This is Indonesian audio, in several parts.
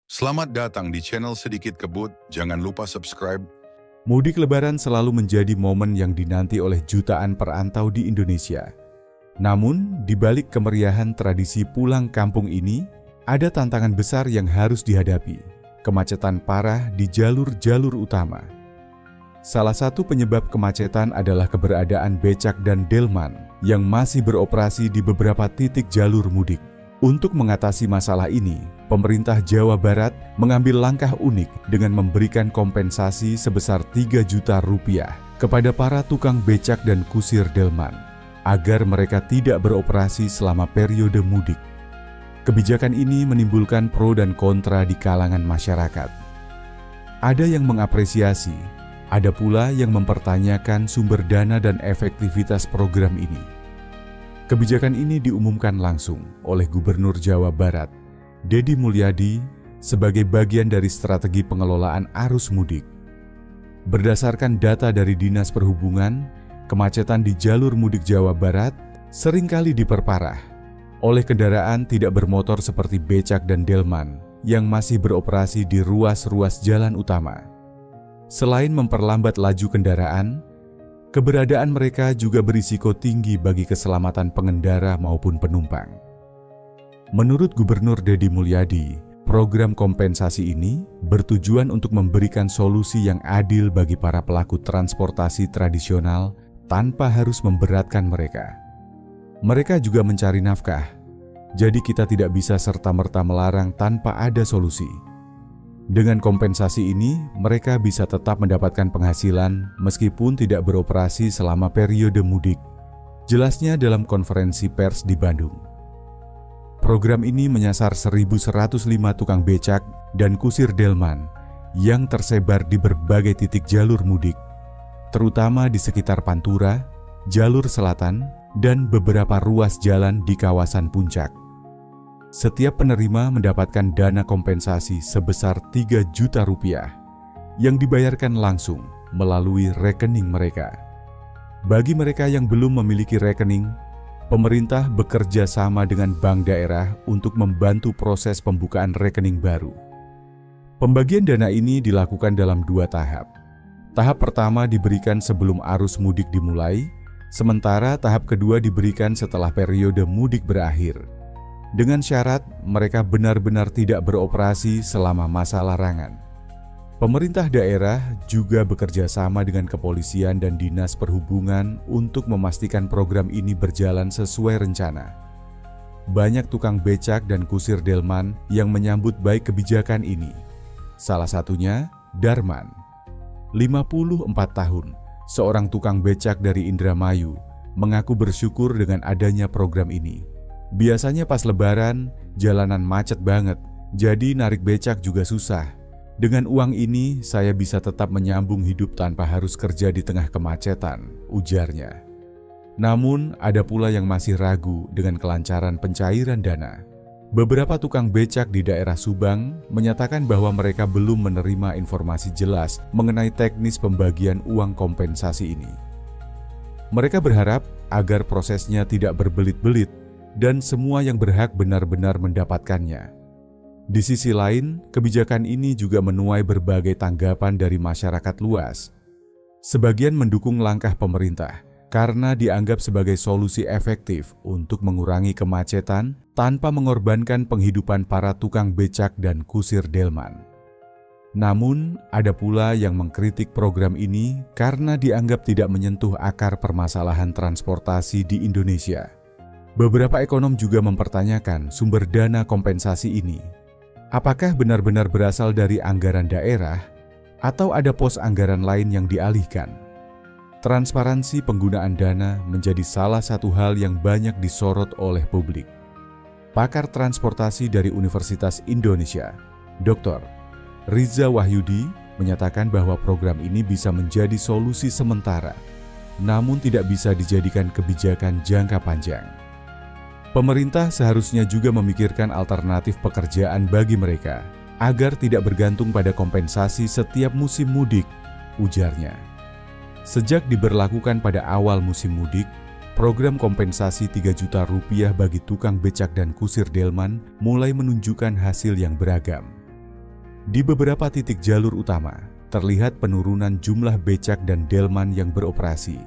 Selamat datang di channel Sedikit Kebut, jangan lupa subscribe. Mudik Lebaran selalu menjadi momen yang dinanti oleh jutaan perantau di Indonesia. Namun, di balik kemeriahan tradisi pulang kampung ini, ada tantangan besar yang harus dihadapi, kemacetan parah di jalur-jalur utama. Salah satu penyebab kemacetan adalah keberadaan becak dan delman yang masih beroperasi di beberapa titik jalur mudik. Untuk mengatasi masalah ini, pemerintah Jawa Barat mengambil langkah unik dengan memberikan kompensasi sebesar 3 juta rupiah kepada para tukang becak dan kusir delman, agar mereka tidak beroperasi selama periode mudik. Kebijakan ini menimbulkan pro dan kontra di kalangan masyarakat. Ada yang mengapresiasi, ada pula yang mempertanyakan sumber dana dan efektivitas program ini. Kebijakan ini diumumkan langsung oleh Gubernur Jawa Barat, Deddy Mulyadi, sebagai bagian dari strategi pengelolaan arus mudik. Berdasarkan data dari Dinas Perhubungan, kemacetan di jalur mudik Jawa Barat seringkali diperparah oleh kendaraan tidak bermotor seperti becak dan delman yang masih beroperasi di ruas-ruas jalan utama. Selain memperlambat laju kendaraan, keberadaan mereka juga berisiko tinggi bagi keselamatan pengendara maupun penumpang. Menurut Gubernur Deddy Mulyadi, program kompensasi ini bertujuan untuk memberikan solusi yang adil bagi para pelaku transportasi tradisional tanpa harus memberatkan mereka. Mereka juga mencari nafkah, jadi kita tidak bisa serta-merta melarang tanpa ada solusi. Dengan kompensasi ini, mereka bisa tetap mendapatkan penghasilan meskipun tidak beroperasi selama periode mudik. Jelasnya dalam konferensi pers di Bandung. Program ini menyasar 1.105 tukang becak dan kusir delman yang tersebar di berbagai titik jalur mudik, terutama di sekitar Pantura, jalur selatan, dan beberapa ruas jalan di kawasan Puncak. Setiap penerima mendapatkan dana kompensasi sebesar 3 juta rupiah yang dibayarkan langsung melalui rekening mereka. Bagi mereka yang belum memiliki rekening, pemerintah bekerja sama dengan bank daerah untuk membantu proses pembukaan rekening baru. Pembagian dana ini dilakukan dalam 2 tahap. Tahap pertama diberikan sebelum arus mudik dimulai, sementara tahap kedua diberikan setelah periode mudik berakhir, dengan syarat mereka benar-benar tidak beroperasi selama masa larangan. Pemerintah daerah juga bekerja sama dengan kepolisian dan Dinas Perhubungan untuk memastikan program ini berjalan sesuai rencana. Banyak tukang becak dan kusir delman yang menyambut baik kebijakan ini. Salah satunya Darman, 54 tahun, seorang tukang becak dari Indramayu, mengaku bersyukur dengan adanya program ini. Biasanya pas Lebaran, jalanan macet banget, jadi narik becak juga susah. Dengan uang ini, saya bisa tetap menyambung hidup tanpa harus kerja di tengah kemacetan, ujarnya. Namun, ada pula yang masih ragu dengan kelancaran pencairan dana. Beberapa tukang becak di daerah Subang menyatakan bahwa mereka belum menerima informasi jelas mengenai teknis pembagian uang kompensasi ini. Mereka berharap agar prosesnya tidak berbelit-belit dan semua yang berhak benar-benar mendapatkannya. Di sisi lain, kebijakan ini juga menuai berbagai tanggapan dari masyarakat luas. Sebagian mendukung langkah pemerintah karena dianggap sebagai solusi efektif untuk mengurangi kemacetan tanpa mengorbankan penghidupan para tukang becak dan kusir delman. Namun, ada pula yang mengkritik program ini karena dianggap tidak menyentuh akar permasalahan transportasi di Indonesia. Beberapa ekonom juga mempertanyakan sumber dana kompensasi ini. Apakah benar-benar berasal dari anggaran daerah atau ada pos anggaran lain yang dialihkan? Transparansi penggunaan dana menjadi salah satu hal yang banyak disorot oleh publik. Pakar transportasi dari Universitas Indonesia, Dr. Riza Wahyudi, menyatakan bahwa program ini bisa menjadi solusi sementara, namun tidak bisa dijadikan kebijakan jangka panjang. Pemerintah seharusnya juga memikirkan alternatif pekerjaan bagi mereka, agar tidak bergantung pada kompensasi setiap musim mudik, ujarnya. Sejak diberlakukan pada awal musim mudik, program kompensasi 3 juta rupiah bagi tukang becak dan kusir delman mulai menunjukkan hasil yang beragam. Di beberapa titik jalur utama, terlihat penurunan jumlah becak dan delman yang beroperasi.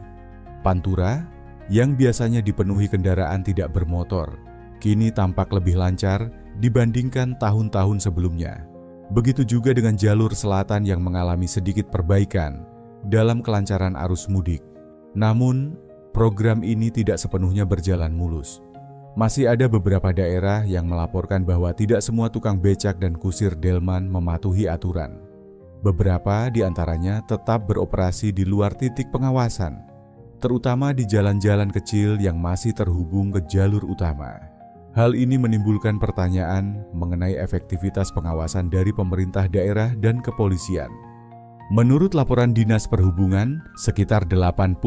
Pantura, yang biasanya dipenuhi kendaraan tidak bermotor, kini tampak lebih lancar dibandingkan tahun-tahun sebelumnya. Begitu juga dengan jalur selatan yang mengalami sedikit perbaikan dalam kelancaran arus mudik. Namun, program ini tidak sepenuhnya berjalan mulus. Masih ada beberapa daerah yang melaporkan bahwa tidak semua tukang becak dan kusir delman mematuhi aturan. Beberapa di antaranya tetap beroperasi di luar titik pengawasan, terutama di jalan-jalan kecil yang masih terhubung ke jalur utama. Hal ini menimbulkan pertanyaan mengenai efektivitas pengawasan dari pemerintah daerah dan kepolisian. Menurut laporan Dinas Perhubungan, sekitar 85%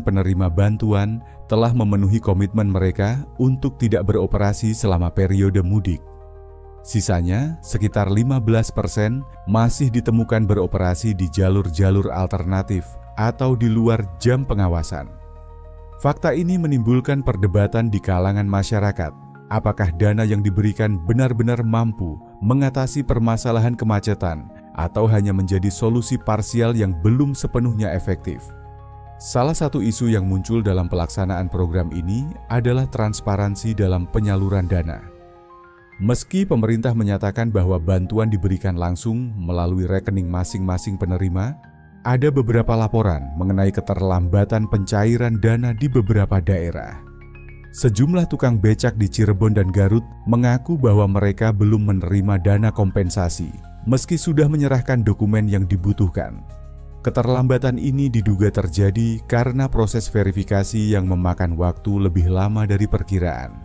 penerima bantuan telah memenuhi komitmen mereka untuk tidak beroperasi selama periode mudik. Sisanya, sekitar 15% masih ditemukan beroperasi di jalur-jalur alternatif atau di luar jam pengawasan. Fakta ini menimbulkan perdebatan di kalangan masyarakat. Apakah dana yang diberikan benar-benar mampu mengatasi permasalahan kemacetan atau hanya menjadi solusi parsial yang belum sepenuhnya efektif? Salah satu isu yang muncul dalam pelaksanaan program ini adalah transparansi dalam penyaluran dana. Meski pemerintah menyatakan bahwa bantuan diberikan langsung melalui rekening masing-masing penerima, ada beberapa laporan mengenai keterlambatan pencairan dana di beberapa daerah. Sejumlah tukang becak di Cirebon dan Garut mengaku bahwa mereka belum menerima dana kompensasi, meski sudah menyerahkan dokumen yang dibutuhkan. Keterlambatan ini diduga terjadi karena proses verifikasi yang memakan waktu lebih lama dari perkiraan.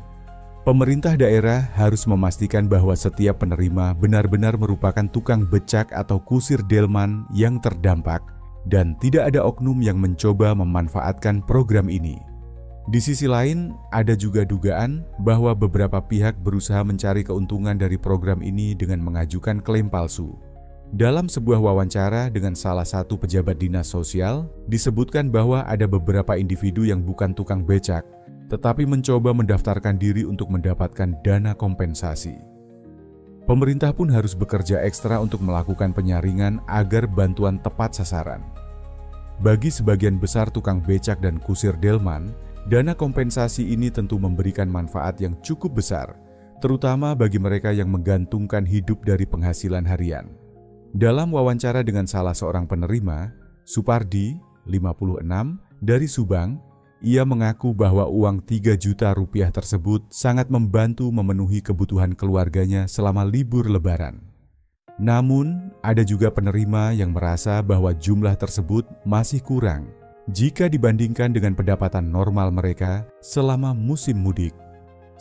Pemerintah daerah harus memastikan bahwa setiap penerima benar-benar merupakan tukang becak atau kusir delman yang terdampak dan tidak ada oknum yang mencoba memanfaatkan program ini. Di sisi lain, ada juga dugaan bahwa beberapa pihak berusaha mencari keuntungan dari program ini dengan mengajukan klaim palsu. Dalam sebuah wawancara dengan salah satu pejabat dinas sosial, disebutkan bahwa ada beberapa individu yang bukan tukang becak, tetapi mencoba mendaftarkan diri untuk mendapatkan dana kompensasi. Pemerintah pun harus bekerja ekstra untuk melakukan penyaringan agar bantuan tepat sasaran. Bagi sebagian besar tukang becak dan kusir delman, dana kompensasi ini tentu memberikan manfaat yang cukup besar, terutama bagi mereka yang menggantungkan hidup dari penghasilan harian. Dalam wawancara dengan salah seorang penerima, Supardi, 56, dari Subang, ia mengaku bahwa uang 3 juta rupiah tersebut sangat membantu memenuhi kebutuhan keluarganya selama libur Lebaran. Namun, ada juga penerima yang merasa bahwa jumlah tersebut masih kurang jika dibandingkan dengan pendapatan normal mereka selama musim mudik.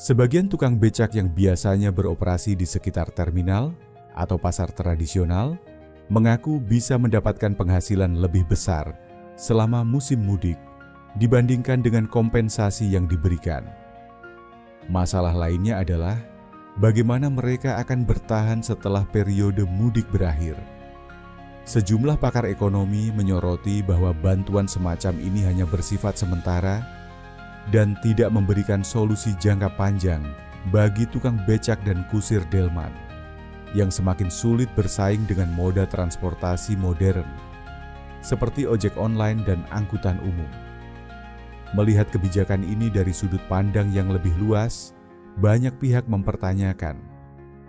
Sebagian tukang becak yang biasanya beroperasi di sekitar terminal atau pasar tradisional mengaku bisa mendapatkan penghasilan lebih besar selama musim mudik dibandingkan dengan kompensasi yang diberikan. Masalah lainnya adalah bagaimana mereka akan bertahan setelah periode mudik berakhir. Sejumlah pakar ekonomi menyoroti bahwa bantuan semacam ini hanya bersifat sementara dan tidak memberikan solusi jangka panjang bagi tukang becak dan kusir delman yang semakin sulit bersaing dengan moda transportasi modern seperti ojek online dan angkutan umum. Melihat kebijakan ini dari sudut pandang yang lebih luas, banyak pihak mempertanyakan,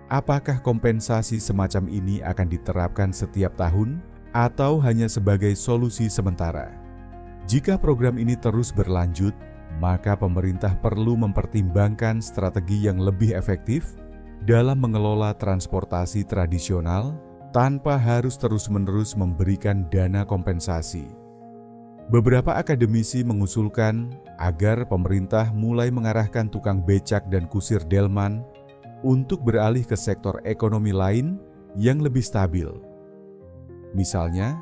apakah kompensasi semacam ini akan diterapkan setiap tahun atau hanya sebagai solusi sementara? Jika program ini terus berlanjut, maka pemerintah perlu mempertimbangkan strategi yang lebih efektif dalam mengelola transportasi tradisional tanpa harus terus-menerus memberikan dana kompensasi. Beberapa akademisi mengusulkan agar pemerintah mulai mengarahkan tukang becak dan kusir delman untuk beralih ke sektor ekonomi lain yang lebih stabil. Misalnya,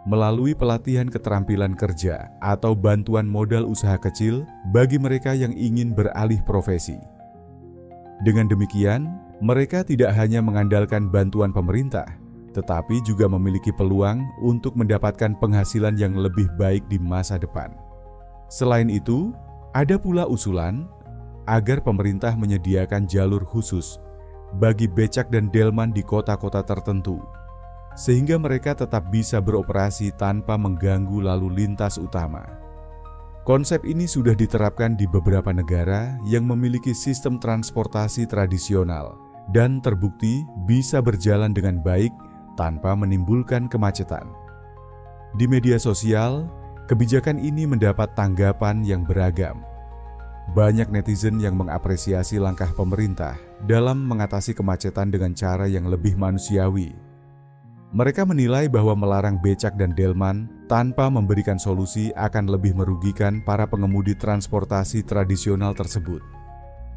melalui pelatihan keterampilan kerja atau bantuan modal usaha kecil bagi mereka yang ingin beralih profesi. Dengan demikian, mereka tidak hanya mengandalkan bantuan pemerintah, tetapi juga memiliki peluang untuk mendapatkan penghasilan yang lebih baik di masa depan. Selain itu, ada pula usulan agar pemerintah menyediakan jalur khusus bagi becak dan delman di kota-kota tertentu, sehingga mereka tetap bisa beroperasi tanpa mengganggu lalu lintas utama. Konsep ini sudah diterapkan di beberapa negara yang memiliki sistem transportasi tradisional dan terbukti bisa berjalan dengan baik tanpa menimbulkan kemacetan. Di media sosial, kebijakan ini mendapat tanggapan yang beragam. Banyak netizen yang mengapresiasi langkah pemerintah dalam mengatasi kemacetan dengan cara yang lebih manusiawi. Mereka menilai bahwa melarang becak dan delman tanpa memberikan solusi akan lebih merugikan para pengemudi transportasi tradisional tersebut.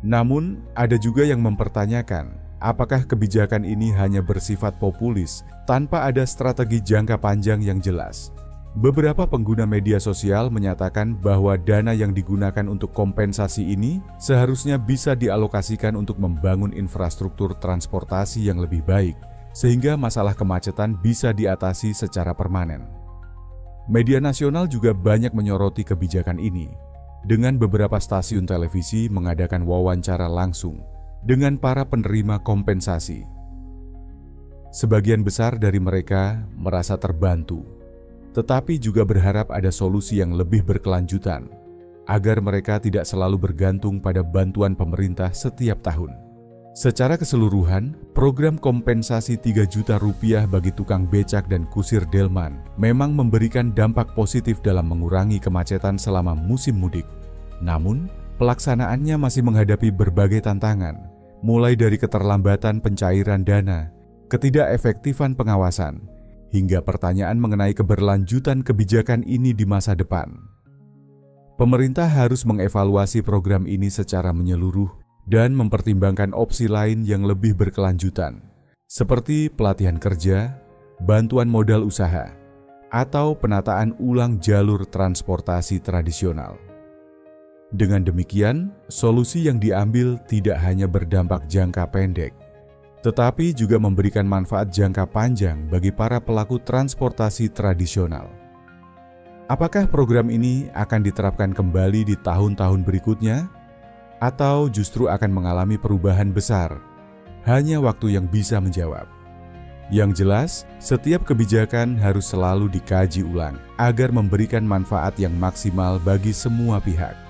Namun, ada juga yang mempertanyakan, apakah kebijakan ini hanya bersifat populis tanpa ada strategi jangka panjang yang jelas. Beberapa pengguna media sosial menyatakan bahwa dana yang digunakan untuk kompensasi ini seharusnya bisa dialokasikan untuk membangun infrastruktur transportasi yang lebih baik, sehingga masalah kemacetan bisa diatasi secara permanen. Media nasional juga banyak menyoroti kebijakan ini, dengan beberapa stasiun televisi mengadakan wawancara langsung dengan para penerima kompensasi. Sebagian besar dari mereka merasa terbantu, tetapi juga berharap ada solusi yang lebih berkelanjutan, agar mereka tidak selalu bergantung pada bantuan pemerintah setiap tahun. Secara keseluruhan, program kompensasi 3 juta rupiah bagi tukang becak dan kusir delman memang memberikan dampak positif dalam mengurangi kemacetan selama musim mudik. Namun, pelaksanaannya masih menghadapi berbagai tantangan, mulai dari keterlambatan pencairan dana, ketidakefektifan pengawasan, hingga pertanyaan mengenai keberlanjutan kebijakan ini di masa depan. Pemerintah harus mengevaluasi program ini secara menyeluruh dan mempertimbangkan opsi lain yang lebih berkelanjutan, seperti pelatihan kerja, bantuan modal usaha, atau penataan ulang jalur transportasi tradisional. Dengan demikian, solusi yang diambil tidak hanya berdampak jangka pendek, tetapi juga memberikan manfaat jangka panjang bagi para pelaku transportasi tradisional. Apakah program ini akan diterapkan kembali di tahun-tahun berikutnya? Atau justru akan mengalami perubahan besar? Hanya waktu yang bisa menjawab. Yang jelas, setiap kebijakan harus selalu dikaji ulang agar memberikan manfaat yang maksimal bagi semua pihak.